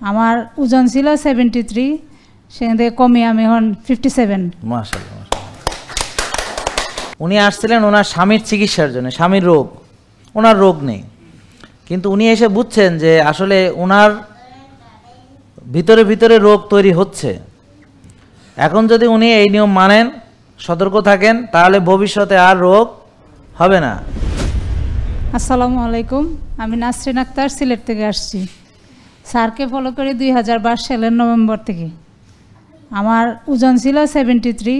আমার ওজন ছিল 73, সেখান থেকে কমে আমি এখন 57। মাশাআল্লাহ। উনি আসছিলেন ওনার স্বামীর চিকিৎসার জন্য, স্বামীর রোগ, ওনার রোগ নেই, কিন্তু উনি এসে বুঝছেন যে আসলে ওনার ভিতরে ভিতরে রোগ তৈরি হচ্ছে। এখন যদি উনি এই নিয়ম মানেন, সতর্ক থাকেন, তাহলে ভবিষ্যতে আর রোগ হবে না। আসসালামু আলাইকুম, আমি নাসরিন আক্তার, সিলেট থেকে আসছি। স্যারকে ফলো করি 2022 সালের নভেম্বর থেকে। আমার ওজন ছিল 73,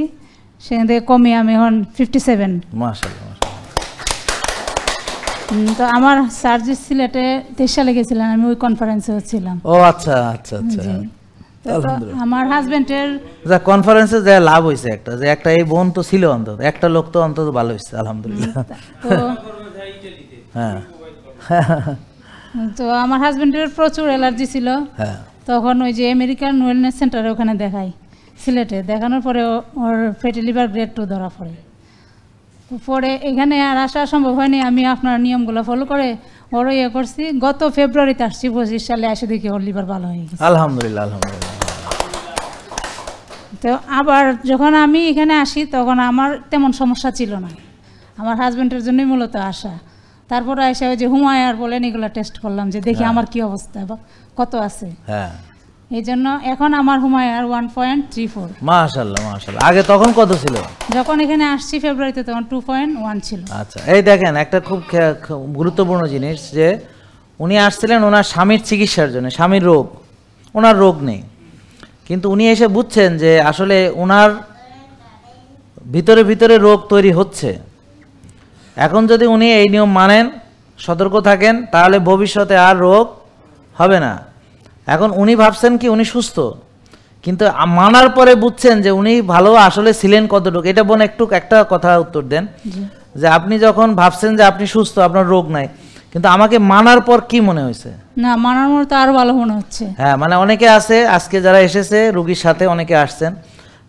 সেখান থেকে কমে আমি এখন 57। মাশাআল্লাহ। তো আমার স্যার যে সিলেটে 23 সালে গেছিলেন, আমি ওই কনফারেন্সে হচ্ছিলাম। ও আচ্ছা আচ্ছা আচ্ছা। আমার হাজবেন্ডের যা কনফারেন্সে যা লাভ হয়েছে একটা, যে একটা এই বোন তো ছিল, অন্তত একটা লোক তো অন্তত ভালো হয়েছে, আলহামদুলিল্লাহ। হ্যাঁ, তো আমার হাজবেন্ডের প্রচুর অ্যালার্জি ছিল। তখন ওই যে আমেরিকান ওয়েলনেস সেন্টারে ওখানে দেখাই, সিলেটে দেখানোর পরে ওর ফ্যাটি লিভার গ্রেড 2 ধরা পড়ে। তো পরে এখানে আর আসা সম্ভব হয়নি। আমি আপনার নিয়মগুলো ফলো করে ওরও ইয়ে করছি। গত ফেব্রুয়ারিতে আসছি 25 সালে, এসে দেখি ওর লিভার ভালো হয়ে গেছে, আলহামদুলিল্লাহ। আলহামদুলিল্লাহ। তো আবার যখন আমি এখানে আসি তখন আমার তেমন সমস্যা ছিল না, আমার হাজবেন্ডের জন্যই মূলত আসা। তারপরে এসে ওই যে হুমায়ার বলেন, এগুলো টেস্ট করলাম যে দেখি আমার কি অবস্থা বা কত আছে। এই জন্য এখন আমার হুমায়ার 1.34। মাশাআল্লাহ মাশাআল্লাহ। আগে তখন কত ছিল? যখন এখানে আসছি ফেব্রুয়ারিতে তখন 2.1 ছিল। আচ্ছা, এই দেখেন একটা খুব গুরুত্বপূর্ণ জিনিস, যে উনি আসছিলেন ওনার স্বামীর চিকিৎসার জন্য, স্বামীর রোগ, ওনার রোগ নেই, কিন্তু উনি এসে বুঝছেন যে আসলে ওনার ভিতরে ভিতরে রোগ তৈরি হচ্ছে। এখন যদি উনি এই নিয়ম মানেন, সতর্ক থাকেন, তাহলে ভবিষ্যতে আর রোগ হবে না। এখন উনি ভাবছেন কি উনি সুস্থ, কিন্তু মানার পরে বুঝছেন যে উনি ভালো আসলে ছিলেন কতটুকু। এটা বোন একটু একটা কথা উত্তর দেন, যে আপনি যখন ভাবছেন যে আপনি সুস্থ, আপনার রোগ নাই, কিন্তু আমাকে মানার পর কি মনে হয়েছে? না, মানার পর তো আরো ভালো মনে হচ্ছে। হ্যাঁ, মানে অনেকে আছে আজকে যারা এসেছে রোগীর সাথে, অনেকে আসছেন,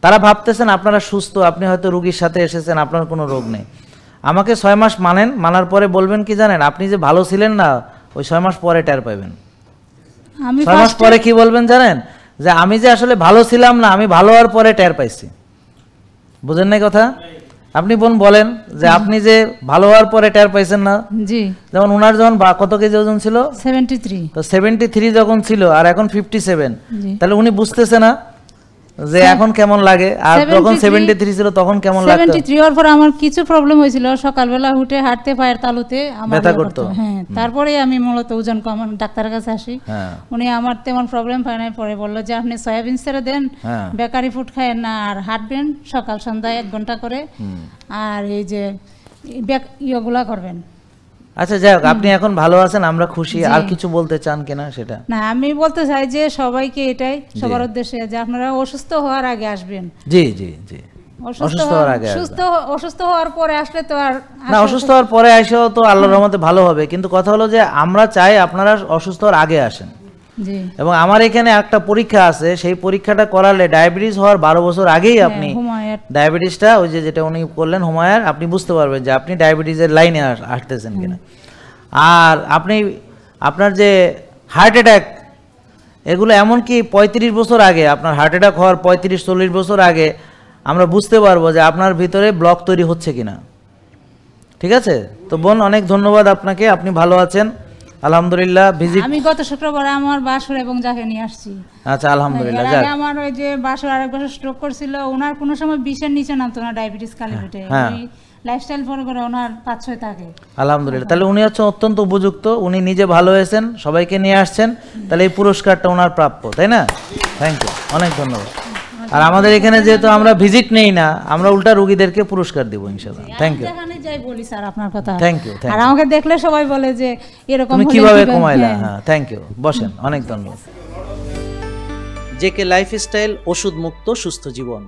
তারা ভাবতেছেন আপনারা সুস্থ, আপনি হয়তো রোগীর সাথে এসেছেন, আপনার কোনো রোগ নেই। আমাকে 6 মাস মানেন, মানার পরে বলবেন কি জানেন, আপনি যে ভালো ছিলেন না, ওই 6 মাস পরে টের পাবেন। 6 মাস পরে কি বলবেন জানেন, যে আমি যে আসলে ভালো ছিলাম না, আমি ভালো হওয়ার পরে টের পাইছি। বুঝেন নাই কথা? আপনি বোন বলেন যে আপনি যে ভালো হওয়ার পরে টের পাইছেন না। জি, যেমন ওনার যখন কত কেজি ওজন ছিল? 73। তো 73 যখন ছিল আর এখন 57, তাহলে উনি বুঝতেছে না যে এখন কেমন লাগে, আর যখন 73 ছিল তখন কেমন লাগতো? 73 এর পর আমার কিছু প্রবলেম হয়েছিল, সকালবেলা উঠে হাঁটতে পায়ের তালুতে আমার ব্যথা করতো। হ্যাঁ, তারপরে আমি মূলত ওজন কমান ডাক্তারের কাছে আসি। উনি আমার তেমন প্রবলেম পায় নাই, পরে বললো যে আপনি সয়াবিন ছেড়ে দেন, বেকারি ফুড খায়েন না, আর হাঁটবেন সকাল সন্ধ্যা 1 ঘন্টা করে, আর এই যে ইয়েগুলা করবেন। আচ্ছা, যাই হোক, আপনি এখন ভালো আছেন, আমরা খুশি। আর কিছু বলতে চান কিনা সেটা? না, আমি বলতে চাই যে সবাইকে এটাই, সবার উদ্দেশ্যে, যে আপনারা অসুস্থ হওয়ার আগে আসবেন। জি জি জি, অসুস্থ হওয়ার আগে। অসুস্থ হওয়ার পরে আসলে তো আর না, অসুস্থ হওয়ার পরে আসেও তো আল্লাহর রহমতে ভালো হবে, কিন্তু কথা হলো যে আমরা চাই আপনারা অসুস্থ হওয়ার আগে আসেন। এবং আমার এখানে একটা পরীক্ষা আছে, সেই পরীক্ষাটা করালে ডায়াবেটিস হওয়ার 12 বছর আগেই আপনি ডায়াবেটিসটা, ওই যে যেটা উনি করলেন হুমায়ার, আপনি বুঝতে পারবেন যে আপনি ডায়াবেটিসের লাইনে আসতেছেন কিনা। আর আপনি আপনার যে হার্ট অ্যাটাক, এগুলো এমনকি 35 বছর আগে, আপনার হার্ট অ্যাটাক হওয়ার 35-40 বছর আগে আমরা বুঝতে পারবো যে আপনার ভিতরে ব্লক তৈরি হচ্ছে কিনা। ঠিক আছে? তো বোন, অনেক ধন্যবাদ আপনাকে, আপনি ভালো আছেন আলহামদুলিল্লাহ। ভিজিট আমি গত শুক্রবার আমার বাসুর এবং যাকে নিয়ে আসছি। আচ্ছা, আলহামদুলিল্লাহ। যাক, আমার ওই যে বাসুর আরেক বছর স্ট্রোক করছিল, ওনার কোনো সময় 20-এর নিচে নামতো না ডায়াবেটিস খালি পেটে। লাইফস্টাইল ফলো করে ওনার 5-6 থাকে। আলহামদুলিল্লাহ, তাহলে উনি হচ্ছে অত্যন্ত উপযুক্ত, উনি নিজে ভালো হয়েছেন, সবাইকে নিয়ে আসছেন, তাহলে এই পুরস্কারটা ওনার প্রাপ্য, তাই না? থ্যাংক ইউ, অনেক ধন্যবাদ। আর আমাদের এখানে যেহেতু আমরা ভিজিট নেই না, আমরা উল্টা রোগীদেরকে পুরস্কার দেব ইনশাআল্লাহ। Thank you. যেখানে যাই বলি স্যার আপনার কথা। Thank you. আর আমাকে দেখলে সবাই বলে যে এরকম তুমি কিভাবে কমাইলা। হ্যাঁ, থ্যাংক ইউ, বসেন, অনেক ধন্যবাদ। জেকে লাইফস্টাইল, ওষুধ মুক্ত সুস্থ জীবন।